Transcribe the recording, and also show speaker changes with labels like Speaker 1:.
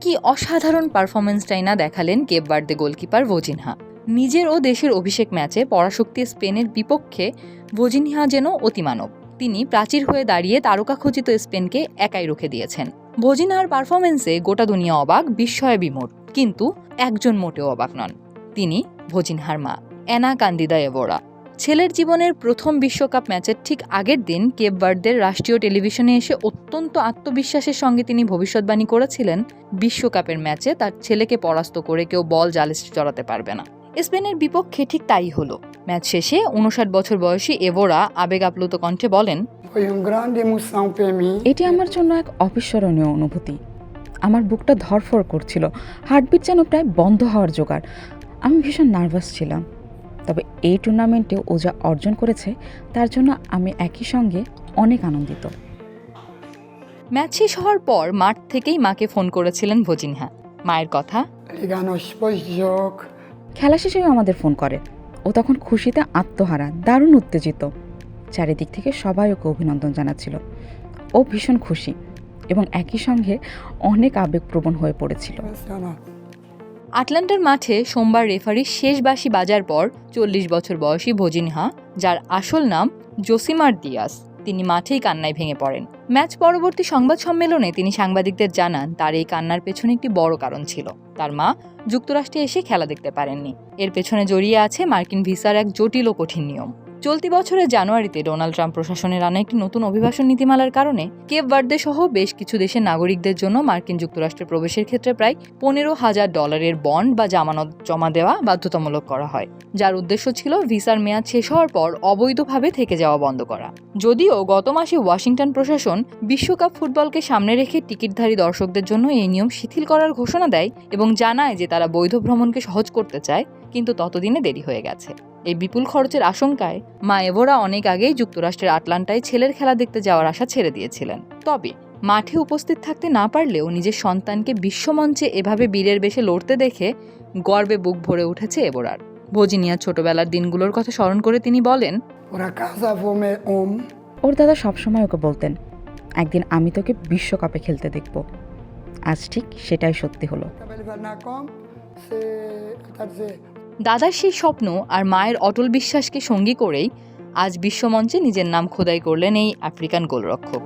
Speaker 1: কি অসাধারণ পারফরমেন্সটাই না দেখালেন কেপ ভার্দে গোলকিপার ভোজিনহা। নিজের ও দেশের অভিষেক ম্যাচে পরাশক্তি স্পেনের বিপক্ষে ভোজিনহা যেন অতিমানব। তিনি প্রাচীর হয়ে দাঁড়িয়ে তারকাখচিত স্পেনকে একাই রুখে দিয়েছেন। ভোজিনহার পারফরমেন্সে গোটা দুনিয়া অবাক, বিস্ময়ে বিমূঢ়। কিন্তু একজন মোটেও অবাক নন, তিনি ভোজিনহার মা অ্যানা কান্দিদা এভোরা। ছেলের জীবনের প্রথম বিশ্বকাপ ম্যাচের ঠিক আগের দিন কেপ ভার্দের রাষ্ট্রীয় টেলিভিশনে এসে অত্যন্ত আত্মবিশ্বাসের সঙ্গে তিনি ভবিষ্যৎবাণী করেছিলেন, বিশ্বকাপের ম্যাচে তার ছেলেকে পরাস্ত করে কেউ বল জালে চড়াতে পারবে না। স্পেনের বিপক্ষে ঠিক তাই হলো। ম্যাচ শেষে 59 বছর বয়সী এভোরা আবেগ আপ্লুত কণ্ঠে বলেন,
Speaker 2: এটি আমার জন্য এক অবিস্মরণীয় অনুভূতি। আমার বুকটা ধড়ফড় করছিল, হার্টবিট যেন প্রায় বন্ধ হওয়ার জোগাড়। আমি ভীষণ নার্ভাস ছিলাম। তবে এই টুর্নামেন্টে ও যা অর্জন করেছে তার জন্য আমি একই সঙ্গে অনেক আনন্দিত।
Speaker 1: ম্যাচ শেষ হওয়ার পর মাঠ থেকেই মাকে ফোন করেছিলেন ভোজিনহা। মায়ের কথা,
Speaker 2: খেলা শেষেও আমাদের ফোন করে। ও তখন খুশিতে আত্মহারা, দারুণ উত্তেজিত। চারিদিক থেকে সবাই ওকে অভিনন্দন জানাচ্ছিল। ও ভীষণ খুশি এবং একই সঙ্গে অনেক আবেগপ্রবণ হয়ে পড়েছিল।
Speaker 1: আটলান্টার মাঠে সোমবার রেফারির শেষ বাঁশি বাজার পর 40 বছর বয়সী ভোজিনহা, যার আসল নাম জোসিমার দিয়াস, তিনি মাঠেই কান্নায় ভেঙে পড়েন। ম্যাচ পরবর্তী সংবাদ সম্মেলনে তিনি সাংবাদিকদের জানান, তার এই কান্নার পেছনে একটি বড় কারণ ছিল। তার মা যুক্তরাষ্ট্রে এসে খেলা দেখতে পারেননি। এর পেছনে জড়িয়ে আছে মার্কিন ভিসার এক জটিল ও কঠিন নিয়ম। চলতি বছরের জানুয়ারিতে ডোনাল্ড ট্রাম্প প্রশাসনের আনা একটি নতুন অভিবাসন নীতিমালার কারণে কেপ ভার্দে সহ বেশ কিছু দেশের নাগরিকদের জন্য মার্কিন যুক্তরাষ্ট্রে প্রবেশের ক্ষেত্রে প্রায় $15,000 বন্ড বা জামানত জমা দেওয়া বাধ্যতামূলক করা হয়, যার উদ্দেশ্য ছিল ভিসার মেয়াদ শেষ হওয়ার পর অবৈধভাবে থেকে যাওয়া বন্ধ করা। যদিও গত মাসে ওয়াশিংটন প্রশাসন বিশ্বকাপ ফুটবলকে সামনে রেখে টিকিটধারী দর্শকদের জন্য এই নিয়ম শিথিল করার ঘোষণা দেয় এবং জানায় যে তারা বৈধ ভ্রমণকে সহজ করতে চায়, কিন্তু ততদিনে দেরি হয়ে গেছে। এই বিপুল খরচের আশঙ্কায় মা এভোরা অনেক আগেই যুক্তরাষ্ট্রের আটলান্টায় ছেলের খেলা দেখতে যাওয়ার আশা ছেড়ে দিয়েছিলেন। তবে মাঠে উপস্থিত থাকতে না পারলেও নিজের সন্তানকে বিশ্বমঞ্চে এভাবে বীরের বেশে লড়তে দেখে গর্বে বুক ভরে উঠেছে এভোরার। ভোজিনিয়ার ছোটবেলার দিনগুলোর কথা স্মরণ করে তিনি বলেন,
Speaker 2: ওর দাদা সবসময় ওকে বলতেন, একদিন আমি তোকে বিশ্বকাপে খেলতে দেখব। আজ ঠিক সেটাই সত্যি হলো।
Speaker 1: দাদার সেই স্বপ্ন আর মায়ের অটল বিশ্বাসকে সঙ্গী করেই আজ বিশ্বমঞ্চে নিজের নাম খোদাই করলেন এই আফ্রিকান গোলরক্ষক।